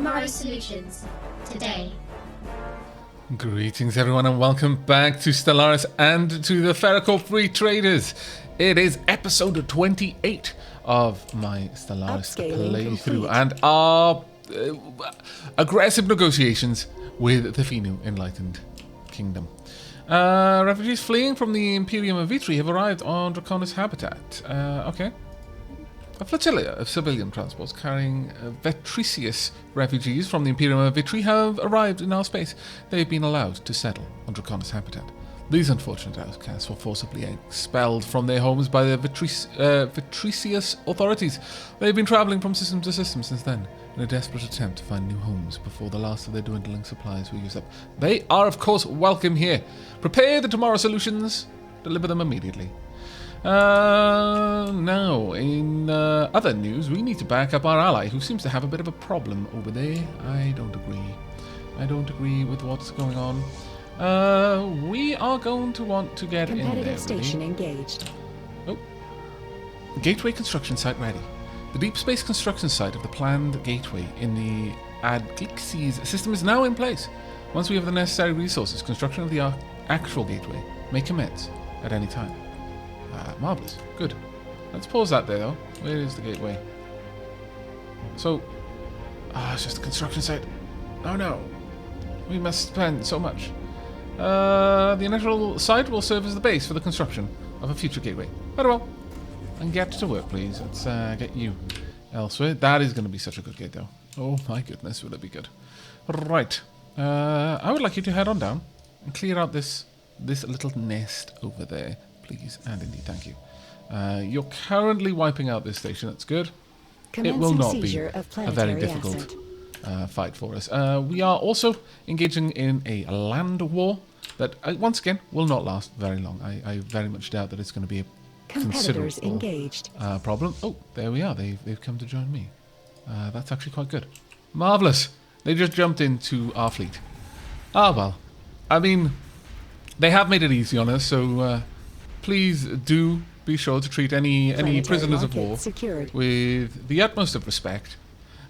tomorrow's solutions today. Greetings everyone and welcome back to Stellaris and to the FerraCorp Free Traders. It is episode 28 of my Stellaris playthrough and our aggressive negotiations with the Finu Enlightened Kingdom. Refugees fleeing from the Imperium of Vitri have arrived on Draconis habitat. Okay. A flotilla of civilian transports carrying Vetricius refugees from the Imperium of Vitri have arrived in our space. They have been allowed to settle on Draconis habitat. These unfortunate outcasts were forcibly expelled from their homes by the Vetricius authorities. They have been travelling from system to system since then, in a desperate attempt to find new homes before the last of their dwindling supplies were used up. They are, of course, welcome here. Prepare the tomorrow solutions. Deliver them immediately. Now, in other news, we need to back up our ally, who seems to have a bit of a problem over there. I don't agree. I don't agree with what's going on. We are going to want to get in there. Competitive station engaged. Oh. Gateway construction site ready. The deep space construction site of the planned gateway in the Adglixes system is now in place. Once we have the necessary resources, construction of the actual gateway may commence at any time. Marvellous. Good. Let's pause that there, though. Where is the gateway? So... it's just a construction site. Oh, no. We must spend so much. The initial site will serve as the base for the construction of a future gateway. Very well. And get to work, please. Let's get you elsewhere. That is going to be such a good gate, though. Oh, my goodness, will it be good. Right. I would like you to head on down and clear out this little nest over there. Please, and indeed, thank you. You're currently wiping out this station. That's good. It will not be a very difficult fight for us. We are also engaging in a land war that, once again, will not last very long. I very much doubt that it's going to be a considerable problem. Oh, there we are. They've come to join me. That's actually quite good. Marvellous. They just jumped into our fleet. Ah, well. I mean, they have made it easy on us, so... please do be sure to treat any prisoners of war with the utmost of respect.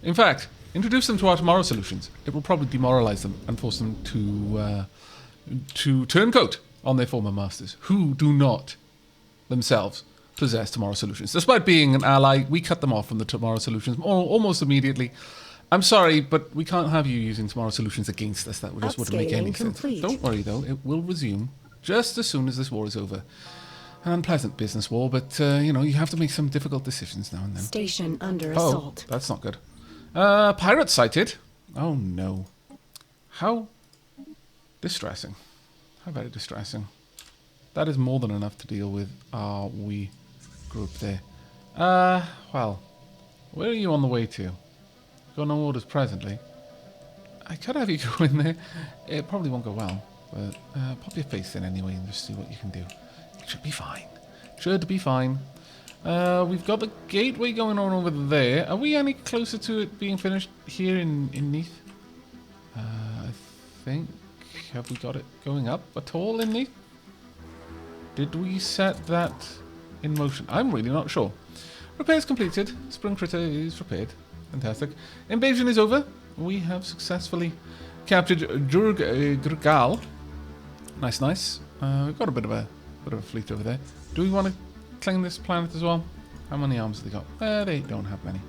In fact, introduce them to our tomorrow solutions. It will probably demoralize them and force them to turncoat on their former masters, who do not themselves possess tomorrow solutions. Despite being an ally, we cut them off from the tomorrow solutions almost immediately. I'm sorry, but we can't have you using tomorrow solutions against us. That just wouldn't make any sense. Don't worry, though. It will resume just as soon as this war is over. An unpleasant business war, but, you have to make some difficult decisions now and then. Station under assault. That's not good. Pirates sighted. Oh, no. How distressing. How very distressing. That is more than enough to deal with our wee group there. Well, where are you on the way to? Got no orders presently. I could have you go in there. It probably won't go well, but pop your face in anyway and just see what you can do. It should be fine. Should be fine. We've got the gateway going on over there. Are we any closer to it being finished here in Neath? I think... Have we got it going up at all in Neath? Did we set that in motion? I'm really not sure. Repairs completed. Spring critter is repaired. Fantastic. Invasion is over. We have successfully captured Jurgal. Nice. We've got a bit of a fleet over there. Do we want to claim this planet as well? How many arms have they got? They don't have many.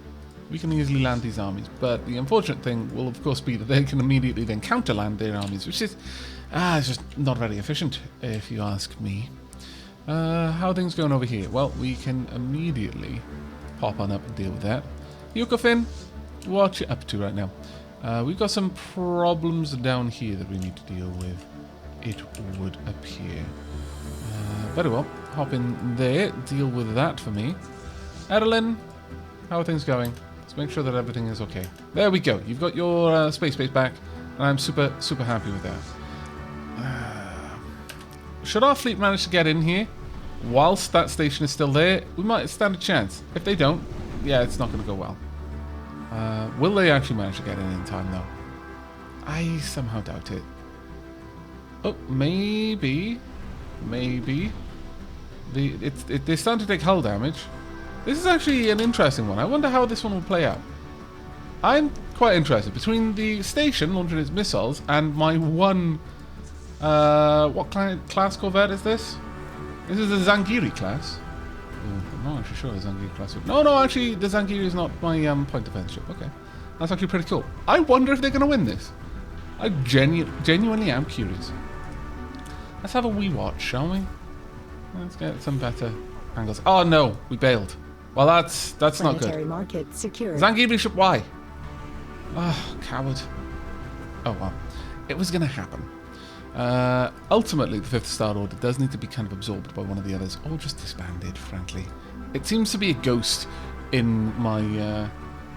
We can easily land these armies, but the unfortunate thing will of course be that they can immediately then counterland their armies, which is it's just not very efficient, if you ask me. How are things going over here? Well, we can immediately pop on up and deal with that. Yukofin, what you up to right now? We've got some problems down here that we need to deal with, it would appear. Very well, hop in there, deal with that for me. Adeline, how are things going? Let's make sure that everything is okay. There we go, you've got your space base back, and I'm super happy with that. Should our fleet manage to get in here, whilst that station is still there, we might stand a chance. If they don't, yeah, it's not going to go well. Will they actually manage to get in time, though? I somehow doubt it. Oh, maybe. They're starting to take hull damage. This is actually an interesting one. I wonder how this one will play out. I'm quite interested. Between the station launching its missiles and my one... what class corvette is this? This is the Zangiri class. Ooh, I'm not actually sure the Zangiri class would... No, actually, the Zangiri is not my point defense ship. Okay. That's actually pretty cool. I wonder if they're going to win this. I genuinely am curious. Let's have a wee watch, shall we? Let's get some better angles. Oh, no. We bailed. Well, that's not Planetary good. market secured. Zangiri ship Y. Oh, coward. Oh, well. It was going to happen. Ultimately, the Fifth Star Order does need to be kind of absorbed by one of the others, or just disbanded, frankly. It seems to be a ghost in my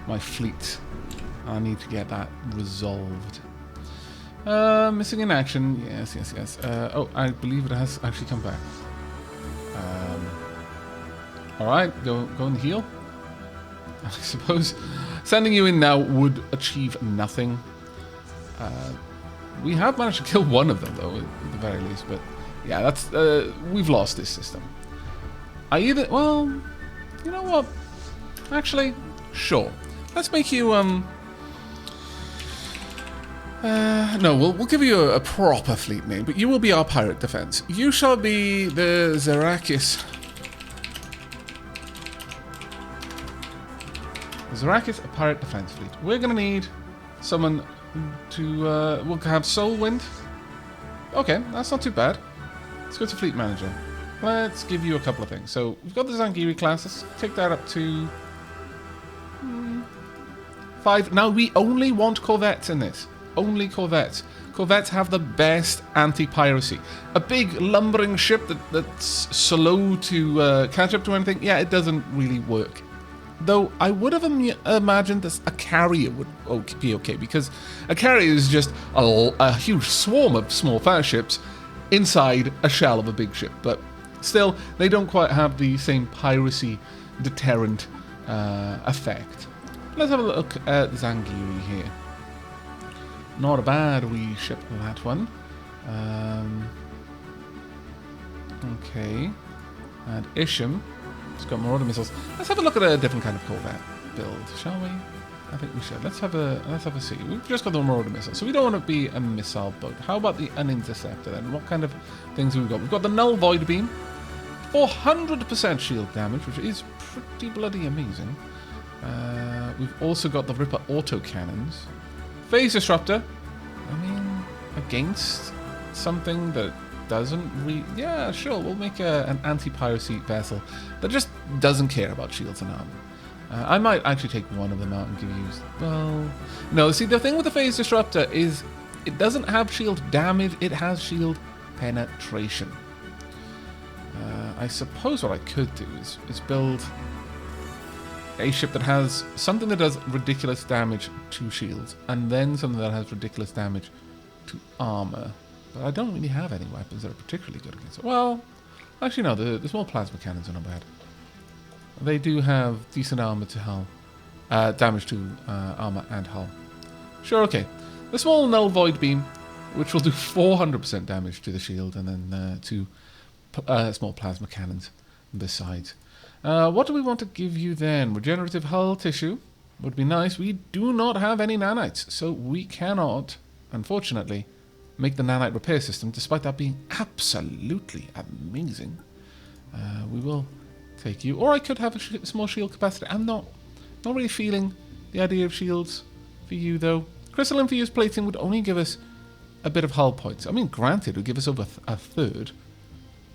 my fleet. I need to get that resolved. Missing in action. Yes. Oh, I believe it has actually come back. Alright, go and heal. I suppose sending you in now would achieve nothing. We have managed to kill one of them, though, at the very least. But yeah, that's we've lost this system. Well, you know what? Actually, sure. Let's make you no, we'll give you a proper fleet name, but you will be our pirate defense. You shall be the Zerakis. Zerakis, a pirate defense fleet. We're gonna need someone to we'll have Soul Wind. Okay, that's not too bad. Let's go to fleet manager. Let's give you a couple of things. So we've got the Zangiri class. Let's take that up to 5. Now we only want corvettes in this. Only corvettes. Corvettes have the best anti-piracy. A big lumbering ship that's slow to catch up to anything, yeah, it doesn't really work. Though I would have imagined that a carrier would be okay, because a carrier is just a huge swarm of small fire ships inside a shell of a big ship. But still, they don't quite have the same piracy deterrent effect. Let's have a look at Zangiri here. Not a bad wee ship, that one. Okay. And Isham. It's got Marauder missiles. Let's have a look at a different kind of corvette build, shall we? I think we should. Let's have a see. We've just got the Marauder missile, so we don't want to be a missile boat. How about the Interceptor then? What kind of things have we got? We've got the Null Void Beam, 400% shield damage, which is pretty bloody amazing. We've also got the Ripper autocannons. Phase Disruptor. I mean, against something that doesn't yeah, sure, we'll make an anti-piracy vessel that just doesn't care about shields and armor. I might actually take one of them out and give you... Well, no, see, the thing with the Phase Disruptor is it doesn't have shield damage, it has shield penetration. I suppose what I could do is build a ship that has something that does ridiculous damage to shields, and then something that has ridiculous damage to armor. But I don't really have any weapons that are particularly good against it. Well, actually no, the small plasma cannons are not bad. They do have decent armor to hull. Damage to armor and hull. Sure, okay. The small null void beam, which will do 400% damage to the shield, and then 2 small plasma cannons besides. What do we want to give you then? Regenerative hull tissue would be nice. We do not have any nanites, so we cannot, unfortunately, make the nanite repair system, despite that being absolutely amazing. We will take you. Or I could have a small shield capacity. I'm not really feeling the idea of shields for you, though. Crystal infused plating would only give us a bit of hull points. I mean, granted, it would give us over a third,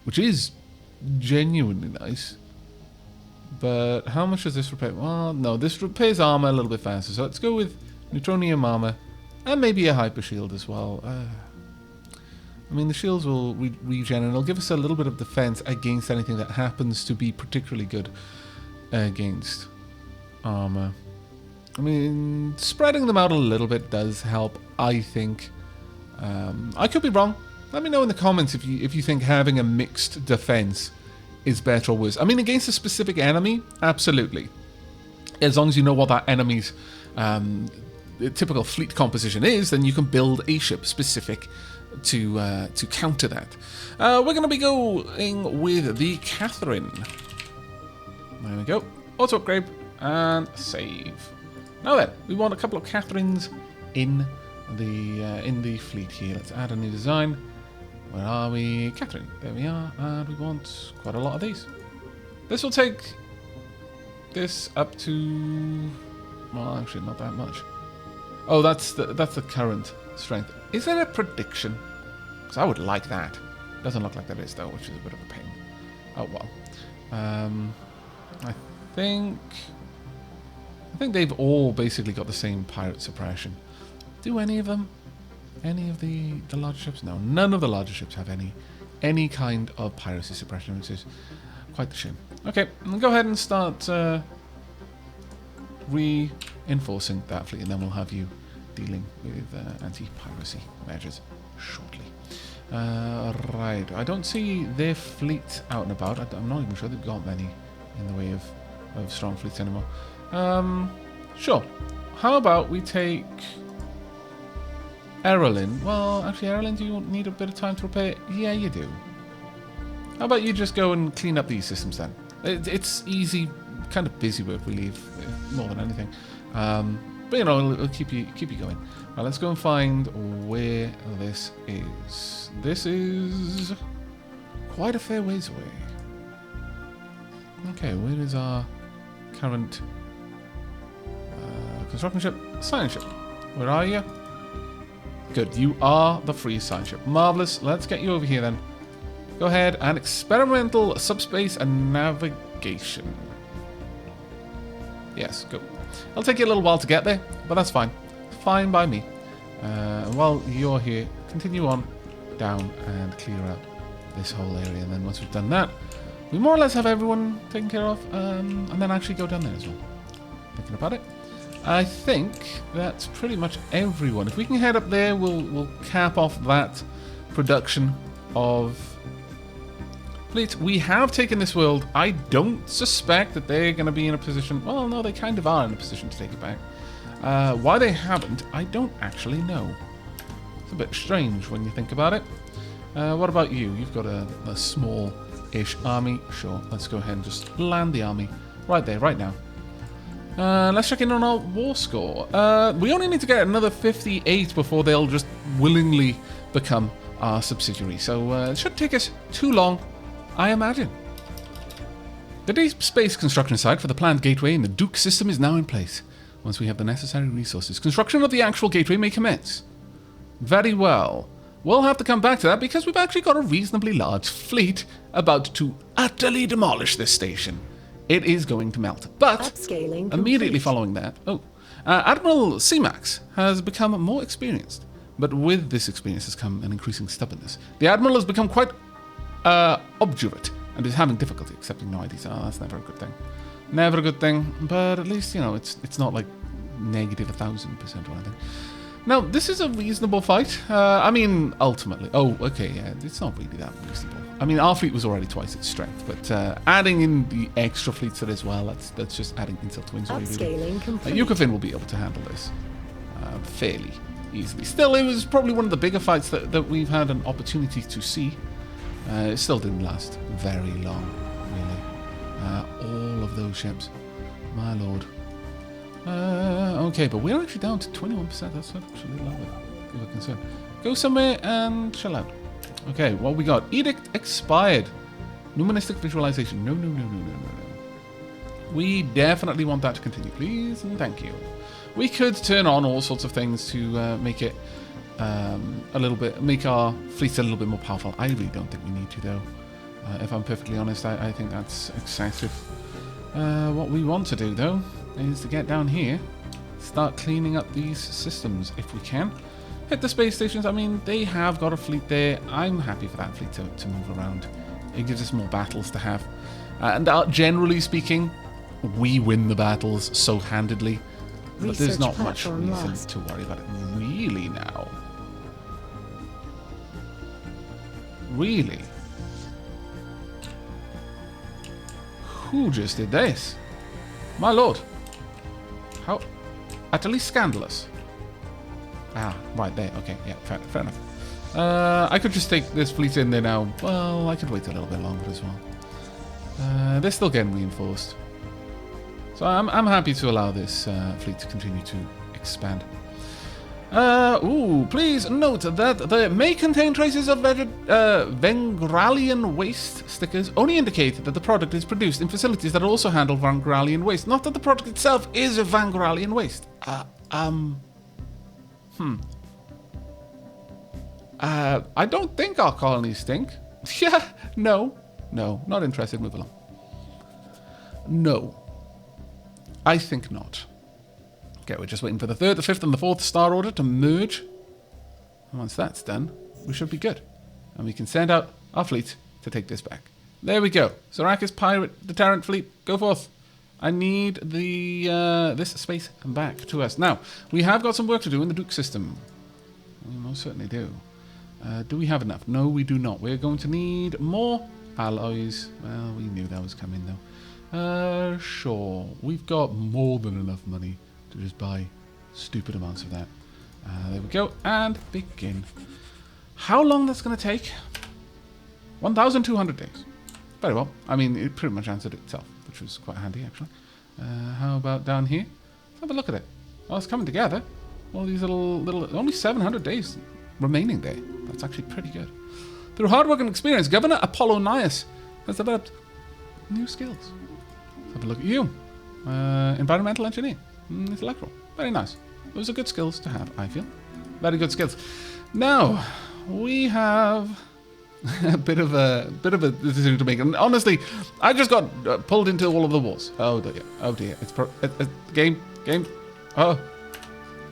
which is genuinely nice. But how much does this repair? Well, no, this repairs armor a little bit faster. So let's go with neutronium armor and maybe a hyper shield as well. I mean, the shields will regen, and it'll give us a little bit of defense against anything that happens to be particularly good against armor. I mean, spreading them out a little bit does help, I think. I could be wrong. Let me know in the comments if you think having a mixed defense is better or worse. I mean, against a specific enemy, absolutely. As long as you know what that enemy's typical fleet composition is, then you can build a ship specific to counter that. We're going to be going with the Catherine. There we go. Auto upgrade and save. Now then, we want a couple of Catherines in the fleet here. Let's add a new design. Where are we? Catherine. There we are. And we want quite a lot of these. This will take this up to... Well, actually, not that much. Oh, that's the current strength. Is there a prediction? Because I would like that. Doesn't look like there is, though, which is a bit of a pain. Oh, well. I think they've all basically got the same pirate suppression. Do any of them? Any of the larger ships? No, none of the larger ships have any kind of piracy suppression, which is quite the shame. Okay, go ahead and start reinforcing that fleet, and then we'll have you dealing with anti-piracy measures shortly. Right, I don't see their fleet out and about. I'm not even sure they've got many in the way of strong fleets anymore. Sure. How about we take Erlin? Well, actually, Erlin, do you need a bit of time to repair? Yeah, you do. How about you just go and clean up these systems then? It's easy, kind of busy work, really, more than anything. But you know, it'll keep you going. Right, let's go and find where this is. This is quite a fair ways away. Okay, where is our current construction ship? Science ship. Where are you? Good, you are the free science ship. Marvelous. Let's get you over here then. Go ahead and experimental subspace and navigation. Yes, go. It'll take you a little while to get there, but that's fine. Fine by me. And while you're here, continue on down and clear out this whole area. And then once we've done that, we more or less have everyone taken care of. And then actually go down there as well. Thinking about it. I think that's pretty much everyone. If we can head up there, we'll cap off that production of fleet. We have taken this world. I don't suspect that they're going to be in a position... Well, no, they kind of are in a position to take it back. Why they haven't, I don't actually know. It's a bit strange when you think about it. What about you? You've got a small-ish army. Sure, let's go ahead and just land the army right there, right now. Let's check in on our war score. We only need to get another 58 before they'll just willingly become our subsidiary. So it shouldn't take us too long, I imagine. The deep space construction site for the planned gateway in the Duke system is now in place. Once we have the necessary resources, construction of the actual gateway may commence. Very well. We'll have to come back to that because we've actually got a reasonably large fleet about to utterly demolish this station. It is going to melt. But immediately following that, Admiral C-Max has become more experienced. But with this experience has come an increasing stubbornness. The Admiral has become quite obdurate and is having difficulty accepting no IDs. Oh, that's never a good thing. Never a good thing, but at least, you know, it's not like negative 1,000% or anything. Now, this is a reasonable fight. I mean, ultimately... Oh, okay, yeah, it's not really that reasonable. I mean, our fleet was already twice its strength, but adding in the extra fleets to it as well, that's just adding insult to injury. Upscaling complete. Yukofin will be able to handle this fairly easily. Still, it was probably one of the bigger fights that we've had an opportunity to see. It still didn't last very long, really. All of those ships. My lord. Okay, but we're actually down to 21%. That's actually lower. If we're concerned. Go somewhere and chill out. Okay, what we got? Edict expired. Numismatic visualization. No. We definitely want that to continue, please, and thank you. We could turn on all sorts of things to make it make our fleet a little bit more powerful. I really don't think we need to, though. If I'm perfectly honest, I think that's excessive. What we want to do, though, is to get down here, start cleaning up these systems if we can. Hit the space stations. I mean, they have got a fleet there. I'm happy for that fleet to move around. It gives us more battles to have. And generally speaking, we win the battles so handedly. But there's not much reason to worry about it really now. Really? Who just did this? My lord. How utterly scandalous. Ah, right there. Okay, yeah, fair enough. I could just take this fleet in there now. Well, I could wait a little bit longer as well. They're still getting reinforced. So I'm happy to allow this fleet to continue to expand. Please note that they may contain traces of Vengralian waste. Stickers only indicate that the product is produced in facilities that also handle Vengralian waste, not that the product itself is a Vengralian waste. I don't think our colonies stink. Yeah, no, not interested. Move along. No, I think not. Okay, we're just waiting for the 3rd, the 5th, and the 4th Star Order to merge. And once that's done, we should be good. And we can send out our fleet to take this back. There we go. Zarakis pirate deterrent fleet, go forth. I need the this space back to us. Now, we have got some work to do in the Duke system. We most certainly do. Do we have enough? No, we do not. We're going to need more alloys. Well, we knew that was coming, though. Sure. We've got more than enough money to just buy stupid amounts of that. There we go. And begin. How long that's going to take? 1,200 days. Very well. I mean, it pretty much answered itself, which was quite handy, actually. How about down here? Let's have a look at it. Well, it's coming together. All these little... Only 700 days remaining there. That's actually pretty good. Through hard work and experience, Governor Apollonius has developed new skills. Let's have a look at you. Environmental engineer. Intellectual. Very nice. Those are good skills to have, I feel. Very good skills. Now, we have a bit of a decision to make. And honestly, I just got pulled into all of the wars. Oh dear. Oh dear. It's game. Oh,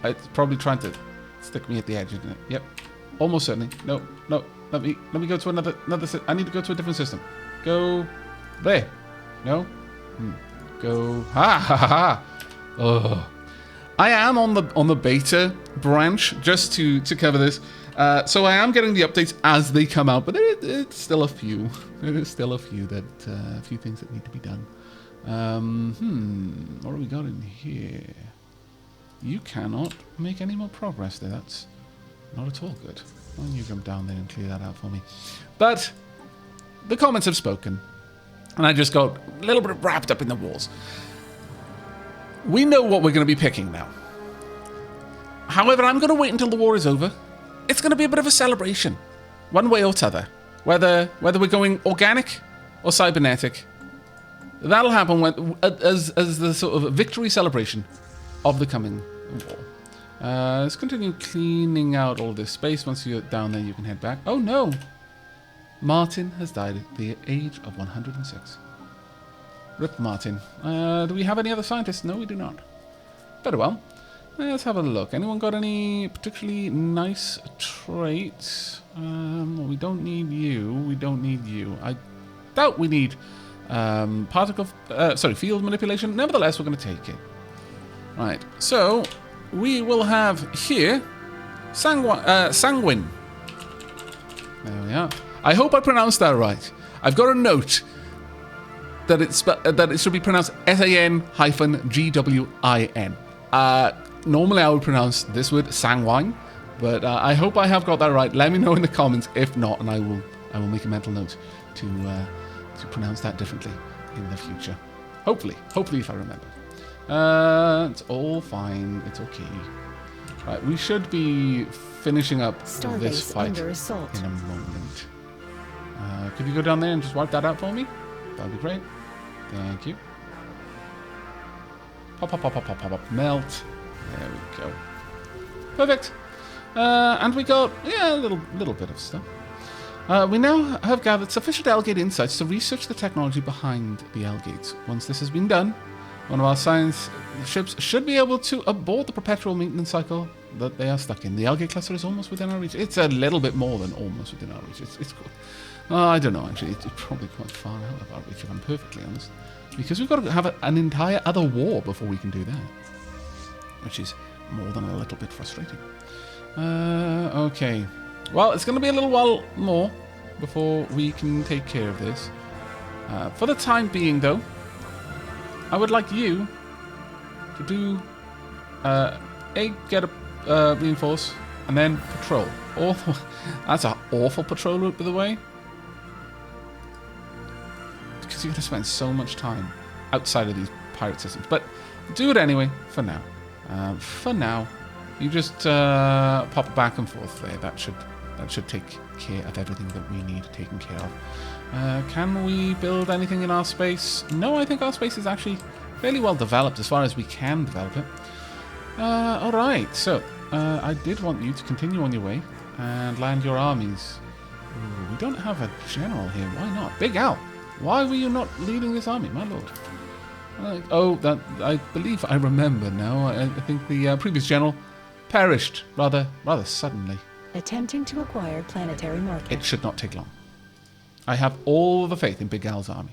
it's probably trying to stick me at the edge, isn't it? Yep. Almost certainly. No. Let me go to another. I need to go to a different system. Go there. No. Go. Ha. Oh, I am on the beta branch just to cover this, so I am getting the updates as they come out. But it's still a few. There is still a few a few things that need to be done. What do we got in here? You cannot make any more progress there. That's not at all good. Why don't you come down there and clear that out for me? But the comments have spoken, and I just got a little bit wrapped up in the wars. We know what we're going to be picking now. However, I'm going to wait until the war is over. It's going to be a bit of a celebration, one way or t'other. Whether we're going organic or cybernetic, that'll happen as the sort of victory celebration of the coming war. Let's continue cleaning out all this space. Once you're down there, you can head back. Oh no! Martin has died at the age of 106. Rip Martin. Do we have any other scientists? No, we do not. Very well. Let's have a look. Anyone got any particularly nice traits? We don't need you. We don't need you. I doubt we need field manipulation. Nevertheless, we're going to take it. Right. So we will have here Sanguine. There we are. I hope I pronounced that right. I've got a note that it should be pronounced SAN-GWIN. Normally I would pronounce this word sanguine, but I hope I have got that right. Let me know in the comments if not, and I will make a mental note to pronounce that differently in the future. Hopefully if I remember. It's all fine. It's okay. Right, we should be finishing up this fight in a moment. Could you go down there and just wipe that out for me? That'd be great. Thank you. Pop. Melt. There we go. Perfect. And we got, a little bit of stuff. We now have gathered sufficient L-Gate insights to research the technology behind the L-Gates. Once this has been done, one of our science ships should be able to abort the perpetual maintenance cycle that they are stuck in. The L-Gate cluster is almost within our reach. It's a little bit more than almost within our reach. It's cool. I don't know, actually. It's probably quite far out of our reach, if I'm perfectly honest. Because we've got to have an entire other war before we can do that. Which is more than a little bit frustrating. Okay. Well, it's going to be a little while more before we can take care of this. For the time being, though, I would like you to do... get a reinforce, and then patrol. That's an awful patrol route, by the way. Because you're going to spend so much time outside of these pirate systems. But do it anyway for now. For now, you just pop it back and forth there. That should take care of everything that we need taken care of. Can we build anything in our space? No, I think our space is actually fairly well developed as far as we can develop it. Alright, so I did want you to continue on your way and land your armies. Ooh, we don't have a general here. Why not? Big Al, why were you not leading this army, my lord? That I believe I remember now. I think the previous general perished rather suddenly. Attempting to acquire planetary market. It should not take long. I have all the faith in Big Al's army.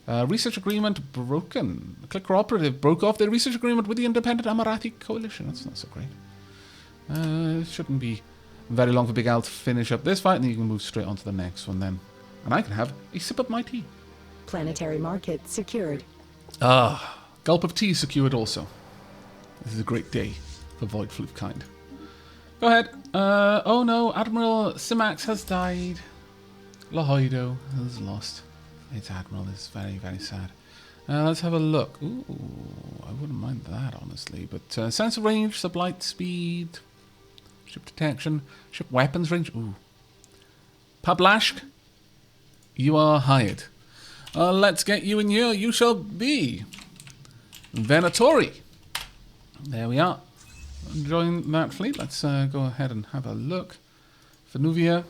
Research agreement broken. Click Cooperative broke off their research agreement with the Independent Amarathi Coalition. That's not so great. It shouldn't be very long for Big Al to finish up this fight, and then you can move straight on to the next one then. And I can have a sip of my tea. Planetary market secured. Gulp of tea secured also. This is a great day for Void Flute kind. Go ahead. Oh no, Admiral Simax has died. Lahoido has lost. Its admiral is very, very sad. Let's have a look. Ooh, I wouldn't mind that, honestly. But sensor range, sublight speed, ship detection, ship weapons range. Ooh. Pablashk, you are hired. Let's get you in here. You shall be Venatori. There we are. Join that fleet. Let's go ahead and have a look. Venuvia.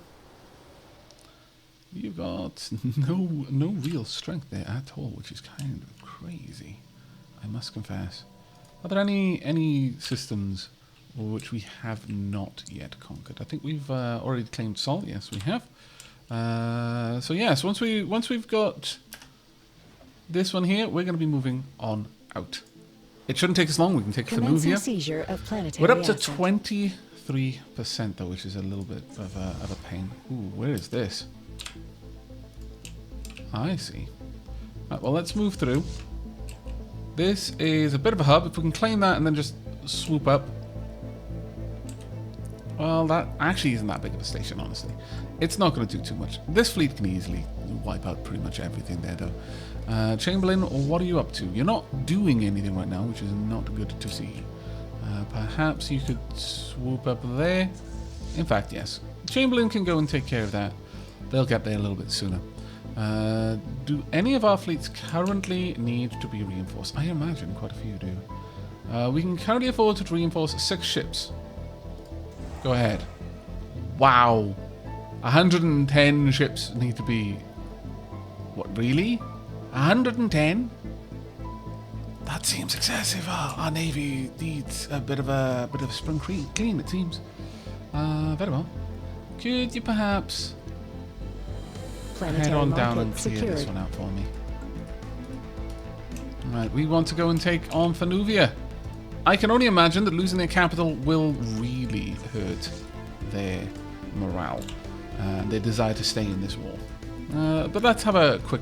You've got no real strength there at all, which is kind of crazy, I must confess. Are there any systems which we have not yet conquered? I think we've already claimed Sol. Yes, we have. So yes, once we've got this one here, we're going to be moving on out. It shouldn't take us long. We can take Venuvia. Seizure of planetary We're up to asset. 23% though, which is a little bit of a pain. Ooh, where is this? I see. Right, well, let's move through. This is a bit of a hub. If we can claim that and then just swoop up. Well, that actually isn't that big of a station, honestly. It's not going to do too much. This fleet can easily wipe out pretty much everything there, though. Chamberlain, what are you up to? You're not doing anything right now, which is not good to see. Perhaps you could swoop up there. In fact, yes. Chamberlain can go and take care of that. They'll get there a little bit sooner. Do any of our fleets currently need to be reinforced? I imagine quite a few do. We can currently afford to reinforce 6 ships. Go ahead. Wow. 110 ships need to be... What, really? 110? That seems excessive. Our navy needs a bit of a spring clean, it seems. Very well. Could you perhaps head on down and clear this one out for me? Right, we want to go and take on Venuvia. I can only imagine that losing their capital will really hurt their morale and their desire to stay in this war. But let's have a quick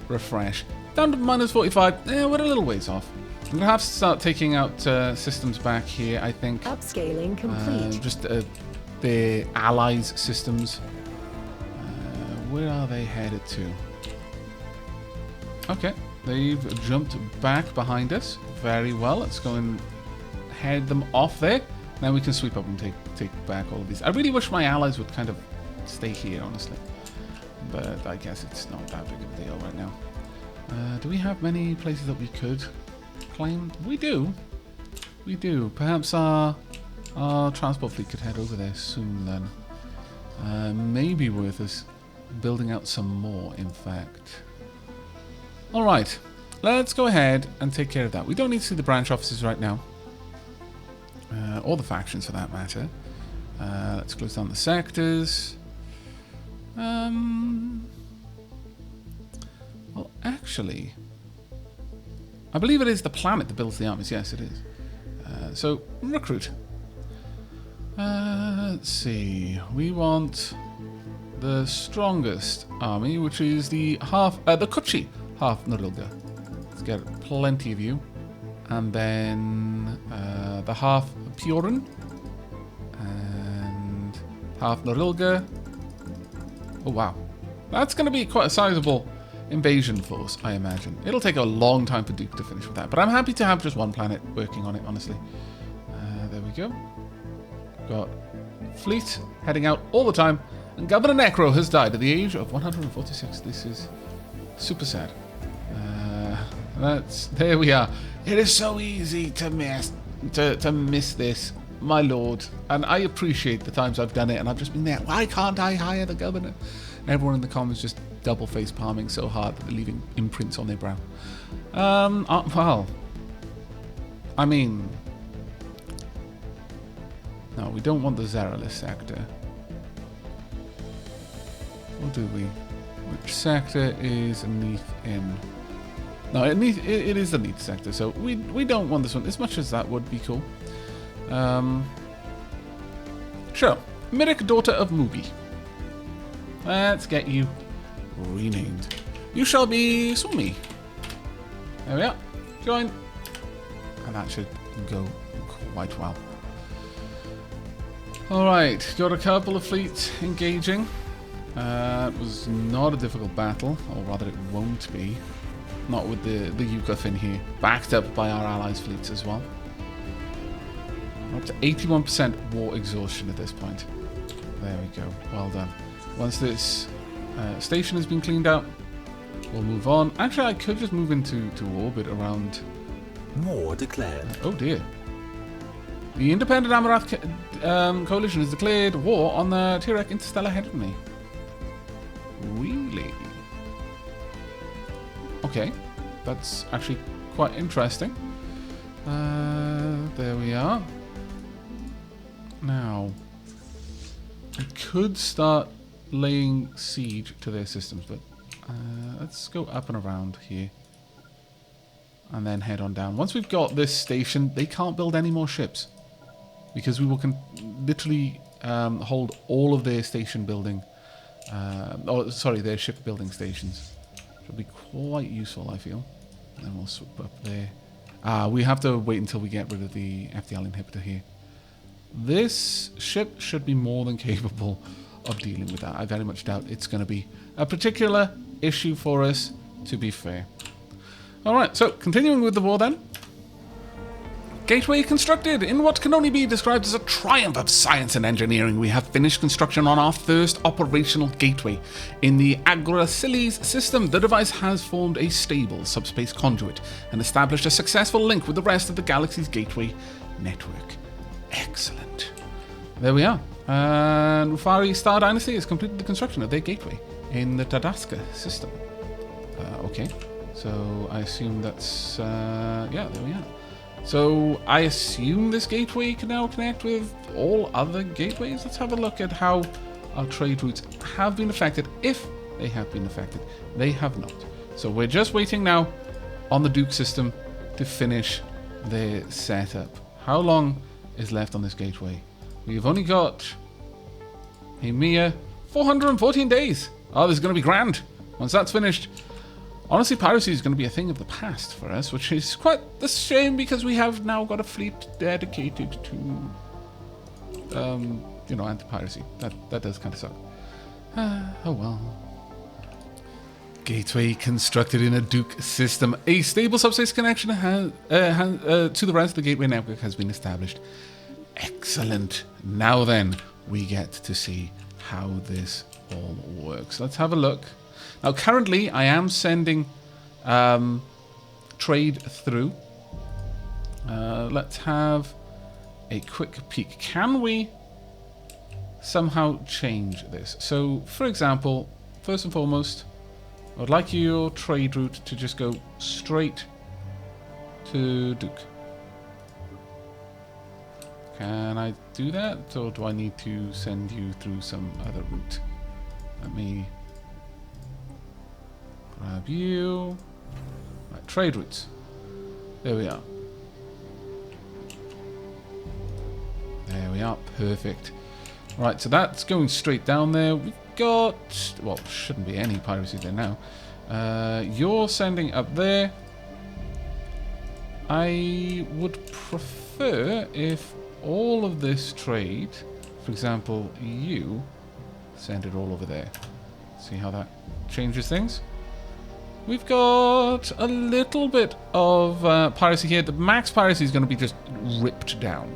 refresh. Down to minus 45. We're a little ways off. I'm going to have to start taking out systems back here, I think. Upscaling complete. Just their allies' systems. Where are they headed to? Okay, they've jumped back behind us. Very well. Let's go and head them off there. Now we can sweep up and take back all of these. I really wish my allies would kind of stay here, honestly. But I guess it's not that big of a deal right now. Do we have many places that we could claim? We do. We do. Perhaps our transport fleet could head over there soon then. Maybe worth us building out some more, in fact. Alright, let's go ahead and take care of that. We don't need to see the branch offices right now. Or the factions for that matter. Let's close down the sectors. Well, actually, I believe it is the planet that builds the armies. Yes, it is. So, recruit. Let's see. We want the strongest army, which is the Kuchi half Norilga. Let's get plenty of you. And then the half Pioran and half Norilga. Oh wow, that's going to be quite a sizable invasion force, I imagine. It'll take a long time for Duke to finish with that, but I'm happy to have just one planet working on it, honestly. There we go. Got fleet heading out all the time, and Governor Necro has died at the age of 146. This is super sad. There we are. It is so easy to miss this, my lord. And I appreciate the times I've done it, and I've just been there. Why can't I hire the governor? And everyone in the comments just double face palming so hard that they're leaving imprints on their brow. Well, I mean, no, we don't want the Zeralis sector. Or do we? Which sector is Neath in? No, it is the Neath sector, so we don't want this one, as much as that would be cool. Sure. Mirik, daughter of Mugi. Let's get you renamed. You shall be Sumi. There we are. Join. And that should go quite well. Alright, got a couple of fleets engaging. It was not a difficult battle, or rather it won't be. Not with the Yukov in here, backed up by our allies' fleets as well. We're up to 81% war exhaustion at this point. There we go, well done. Once this station has been cleaned out, we'll move on. Actually, I could just move into orbit around... War declared. Oh dear. The Independent Amarath Coalition has declared war on the Tirek interstellar hegemony. Really? Okay, that's actually quite interesting. There we are. Now, I could start laying siege to their systems, but let's go up and around here. And then head on down. Once we've got this station, they can't build any more ships. Because we will literally hold all of their station building... their ship building stations. It'll be quite useful, I feel. And then we'll swoop up there. We have to wait until we get rid of the FDL inhibitor here. This ship should be more than capable of dealing with that. I very much doubt it's going to be a particular issue for us, to be fair. Alright, so continuing with the war then. Gateway constructed. In what can only be described as a triumph of science and engineering, we have finished construction on our first operational gateway. In the Agrasiles system, the device has formed a stable subspace conduit and established a successful link with the rest of the galaxy's gateway network. Excellent. There we are. And Rufari Star Dynasty has completed the construction of their gateway in the Tadaska system. Okay, so I assume that's... yeah, there we are. So I assume this gateway can now connect with all other gateways. Let's have a look at how our trade routes have been affected, if they have been affected. They have not. So we're just waiting now on the Duke system to finish their setup. How long is left on this gateway? We've only got a mere 414 days. Oh, this is going to be grand. Once that's finished... Honestly, piracy is going to be a thing of the past for us, which is quite a shame because we have now got a fleet dedicated to, anti-piracy. That does kind of suck. Oh well. Gateway constructed in a Duke system. A stable subspace connection to the rest of the gateway network has been established. Excellent. Now then, we get to see how this all works. Let's have a look. Now, currently, I am sending trade through. Let's have a quick peek. Can we somehow change this? So, for example, first and foremost, I would like your trade route to just go straight to Duke. Can I do that, or do I need to send you through some other route? Let me... grab you. Right, trade routes. There we are. There we are. Perfect. Right, so that's going straight down there. We've got... well, shouldn't be any piracy there now. You're sending up there. I would prefer if all of this trade, for example, you send it all over there. See how that changes things? We've got a little bit of piracy here. The max piracy is going to be just ripped down.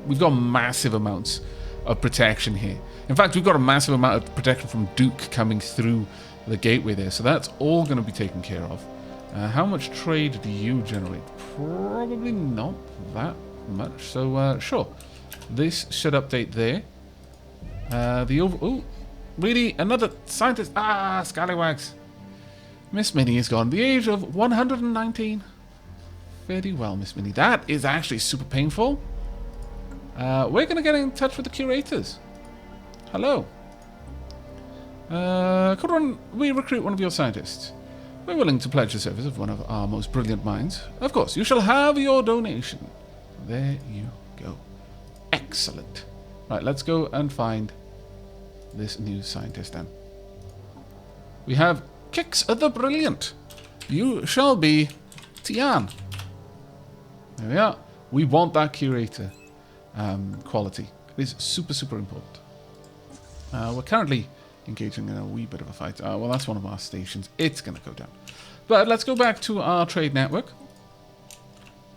We've got massive amounts of protection here. In fact, we've got a massive amount of protection from Duke coming through the gateway there. So that's all going to be taken care of. How much trade do you generate? Probably not that much. So, sure. This should update there. Oh, really? Another scientist? Ah, scallywags. Miss Minnie is gone. The age of 119. Very well, Miss Minnie. That is actually super painful. We're going to get in touch with the curators. Hello. Could we recruit one of your scientists? We're willing to pledge the service of one of our most brilliant minds. Of course, you shall have your donation. There you go. Excellent. Right, let's go and find this new scientist then. We have Kix the Brilliant. You shall be Tian. There we are. We want that curator quality. It is super, super important. We're currently engaging in a wee bit of a fight. Well, that's one of our stations. It's going to go down. But let's go back to our trade network.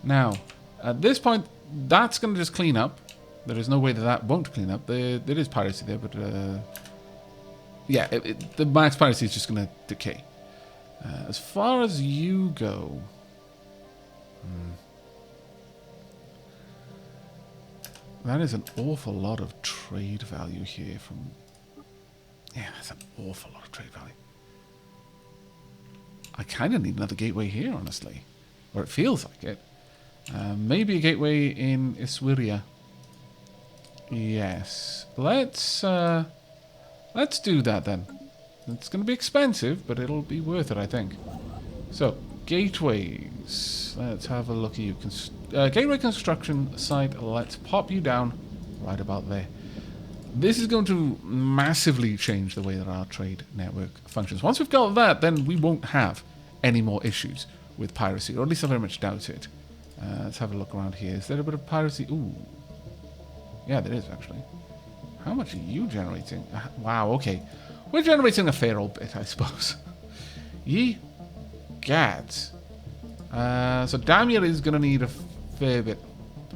Now, at this point, that's going to just clean up. There is no way that that won't clean up. There is piracy there, but yeah, the max piracy is just going to decay. As far as you go... That is an awful lot of trade value here from... Yeah, that's an awful lot of trade value. I kind of need another gateway here, honestly. Or it feels like it. Maybe a gateway in Iswiria. Yes. Let's do that then. It's going to be expensive, but it'll be worth it, I think. So, gateways. Let's have a look at you. Gateway construction site. Let's pop you down right about there. This is going to massively change the way that our trade network functions. Once we've got that, then we won't have any more issues with piracy, or at least I very much doubt it. Let's have a look around here. Is there a bit of piracy? Ooh. Yeah, there is, actually. How much are you generating? Wow, okay. We're generating a fair old bit, I suppose. Ye gads. So Damier is going to need a fair bit.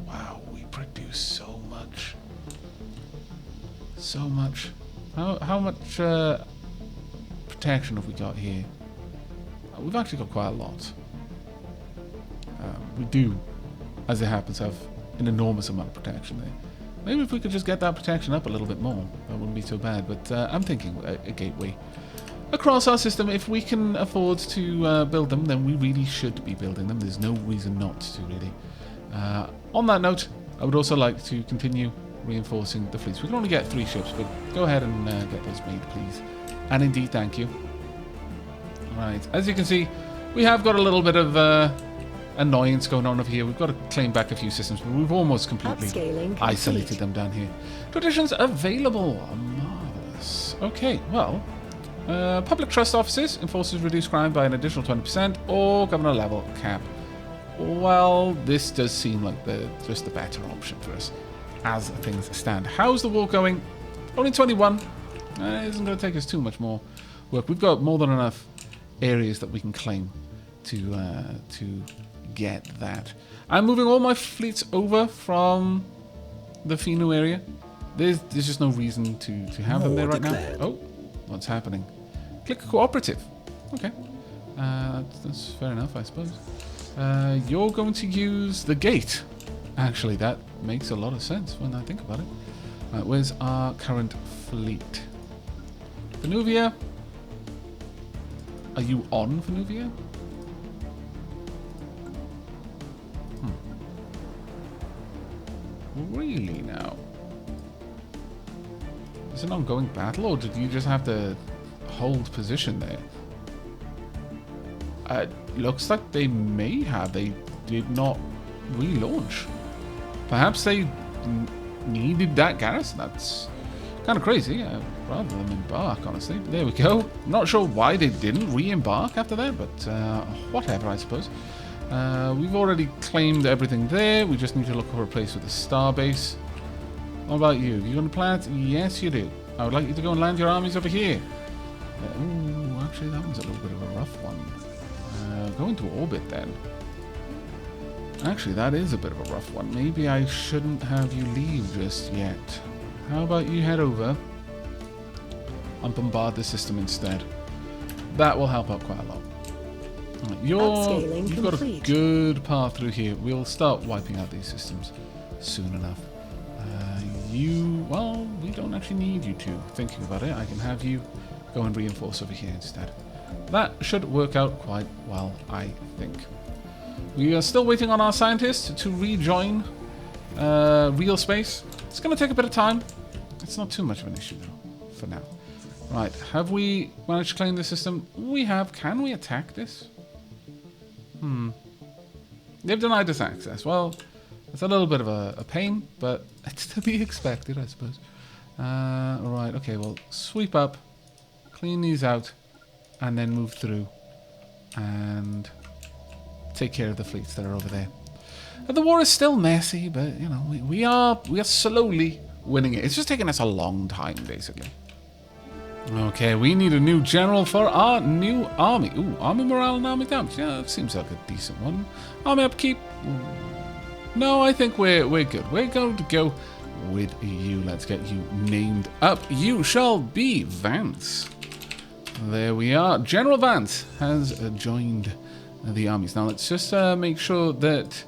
Wow, we produce so much. So much. How much protection have we got here? We've actually got quite a lot. We do, as it happens, have an enormous amount of protection there. Maybe if we could just get that protection up a little bit more, that wouldn't be so bad. But I'm thinking a gateway across our system. If we can afford to build them, then we really should be building them. There's no reason not to, really. On that note, I would also like to continue reinforcing the fleets. We can only get 3 ships, but go ahead and get those made, please. And indeed, thank you. Right, as you can see, we have got a little bit of annoyance going on over here. We've got to claim back a few systems, but we've almost completely isolated them down here. Traditions available. Marvelous. Okay, well, public trust offices enforces reduced crime by an additional 20%, or governor level cap. Well, this does seem like just the better option for us as things stand. How's the war going? Only 21. It isn't going to take us too much more work. We've got more than enough areas that we can claim to get that. I'm moving all my fleets over from the Finu area. There's just no reason to have them there right now. Oh, what's happening? Click cooperative. Okay. That's fair enough, I suppose. You're going to use the gate. Actually, that makes a lot of sense when I think about it. Right, where's our current fleet? Venuvia. Are you on Venuvia? Really now? Is it an ongoing battle, or did you just have to hold position there? Looks like they may have. They did not relaunch. Perhaps they needed that garrison. That's kind of crazy. Rather than embark, honestly. But there we go. Not sure why they didn't re-embark after that, but whatever, I suppose. We've already claimed everything there. We just need to look for a place with a star base. What about you? You on the planet? Yes, you do. I would like you to go and land your armies over here. Ooh, actually, that one's a little bit of a rough one. Go into orbit then. Actually, that is a bit of a rough one. Maybe I shouldn't have you leave just yet. How about you head over and bombard the system instead? That will help out quite a lot. Upscaling You've got a complete. good path through here. We'll start wiping out these systems soon enough. Well, we don't actually need you to. Thinking about it, I can have you go and reinforce over here instead. That should work out quite well, I think. We are still waiting on our scientists to rejoin real space. It's going to take a bit of time. It's not too much of an issue, though, for now. Right, have we managed to claim the system? We have. Can we attack this? They've denied us access. Well, it's a little bit of a pain, but it's to be expected, I suppose. Right, okay, well, sweep up, clean these out, and then move through and take care of the fleets that are over there. The war is still messy, but, you know, we are slowly winning it. It's just taking us a long time, basically. Okay, we need a new general for our new army. Ooh, army morale and army damage. Yeah, that seems like a decent one. Army upkeep. No, I think we're good. We're going to go with you. Let's get you named up. You shall be Vance. There we are. General Vance has joined the armies. Now let's just make sure that